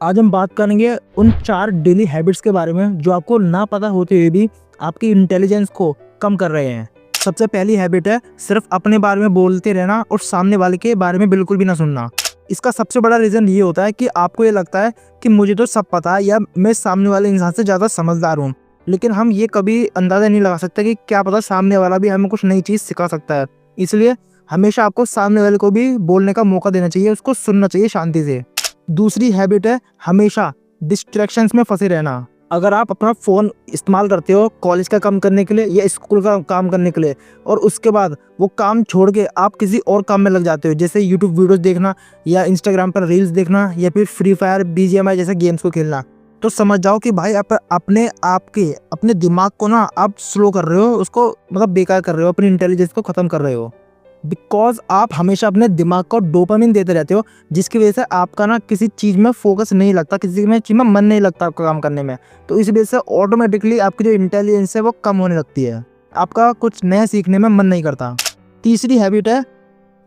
आज हम बात करेंगे उन 4 डेली हैबिट्स के बारे में जो आपको ना पता होते हुए भी आपकी इंटेलिजेंस को कम कर रहे हैं। सबसे पहली हैबिट है सिर्फ अपने बारे में बोलते रहना और सामने वाले के बारे में बिल्कुल भी ना सुनना। इसका सबसे बड़ा रीज़न ये होता है कि आपको ये लगता है कि मुझे तो सब पता है या मैं सामने वाले इंसान से ज़्यादा समझदार हूँ, लेकिन हम ये कभी अंदाज़ा नहीं लगा सकते कि क्या पता सामने वाला भी हमें कुछ नई चीज़ सिखा सकता है। इसलिए हमेशा आपको सामने वाले को भी बोलने का मौका देना चाहिए, उसको सुनना चाहिए शांति से। दूसरी हैबिट है हमेशा डिस्ट्रैक्शंस में फंसे रहना। अगर आप अपना फ़ोन इस्तेमाल करते हो कॉलेज का काम करने के लिए या स्कूल का काम करने के लिए और उसके बाद वो काम छोड़ के आप किसी और काम में लग जाते हो, जैसे यूट्यूब वीडियोस देखना या इंस्टाग्राम पर रील्स देखना या फिर फ्री फायर BGMI जैसे गेम्स को खेलना, तो समझ जाओ कि भाई आप अपने दिमाग को ना आप स्लो कर रहे हो, उसको मतलब बेकार कर रहे हो, अपनी इंटेलिजेंस को ख़त्म कर रहे हो। बिकॉज आप हमेशा अपने दिमाग को डोपामिन देते रहते हो, जिसकी वजह से आपका ना किसी चीज़ में फोकस नहीं लगता, किसी में चीज़ में मन नहीं लगता आपका काम करने में। तो इस वजह से ऑटोमेटिकली आपकी जो इंटेलिजेंस है वो कम होने लगती है, आपका कुछ नया सीखने में मन नहीं करता। तीसरी हैबिट है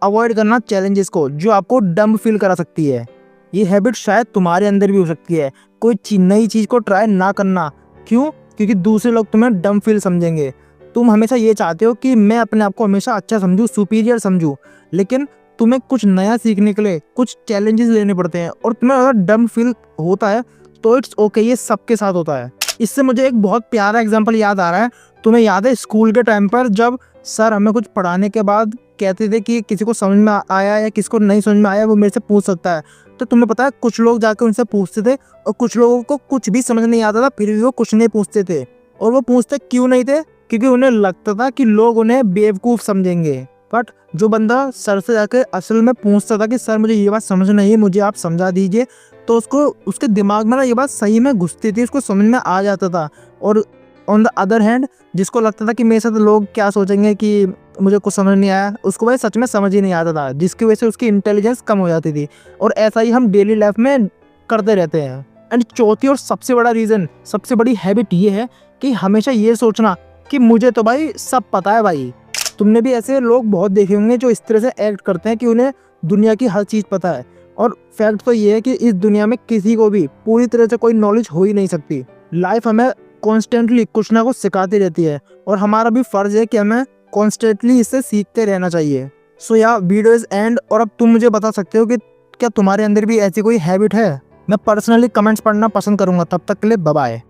अवॉइड करना चैलेंजेस को जो आपको डम फील करा सकती है। ये हैबिट शायद तुम्हारे अंदर भी हो सकती है, कोई नई चीज़ को ट्राई ना करना। क्यों? क्योंकि दूसरे लोग तुम्हें डम फील समझेंगे। तुम हमेशा ये चाहते हो कि मैं अपने आप को हमेशा अच्छा समझूं, सुपीरियर समझूं, लेकिन तुम्हें कुछ नया सीखने के लिए कुछ चैलेंजेस लेने पड़ते हैं और तुम्हें अगर डम फील होता है तो इट्स ओके, ये सबके साथ होता है। इससे मुझे एक बहुत प्यारा एग्जांपल याद आ रहा है। तुम्हें याद है स्कूल के टाइम पर जब सर हमें कुछ पढ़ाने के बाद कहते थे कि किसी को समझ में आया या किसी को नहीं समझ में आया वो मेरे से पूछ सकता है, तो तुम्हें पता है कुछ लोग जाकर उनसे पूछते थे और कुछ लोगों को कुछ भी समझ नहीं आता था फिर भी वो कुछ नहीं पूछते थे। और वो पूछते क्यों नहीं थे? क्योंकि उन्हें लगता था कि लोग उन्हें बेवकूफ़ समझेंगे। बट जो बंदा सर से जाकर असल में पूछता था कि सर मुझे ये बात समझ नहीं है, मुझे आप समझा दीजिए, तो उसको उसके दिमाग में ना ये बात सही में घुसती थी, उसको समझ में आ जाता था। और ऑन द अदर हैंड जिसको लगता था कि मेरे साथ लोग क्या सोचेंगे कि मुझे कुछ समझ नहीं आया, उसको वह सच में समझ ही नहीं आता था, जिसकी वजह से उसकी इंटेलिजेंस कम हो जाती थी। और ऐसा ही हम डेली लाइफ में करते रहते हैं। एंड चौथी और सबसे बड़ा रीज़न, सबसे बड़ी हैबिट ये है कि हमेशा ये सोचना कि मुझे तो भाई सब पता है। भाई तुमने भी ऐसे लोग बहुत देखे होंगे जो इस तरह से एक्ट करते हैं कि उन्हें दुनिया की हर चीज़ पता है। और फैक्ट तो ये है कि इस दुनिया में किसी को भी पूरी तरह से कोई नॉलेज हो ही नहीं सकती। लाइफ हमें कॉन्स्टेंटली कुछ ना कुछ सिखाती रहती है और हमारा भी फ़र्ज़ है कि हमें कॉन्स्टेंटली इससे सीखते रहना चाहिए। सो या वीडियो इज़ एंड। और अब तुम मुझे बता सकते हो कि क्या तुम्हारे अंदर भी ऐसी कोई हैबिट है? मैं पर्सनली कमेंट्स पढ़ना पसंद करूँगा। तब तक के लिए बाय बाय।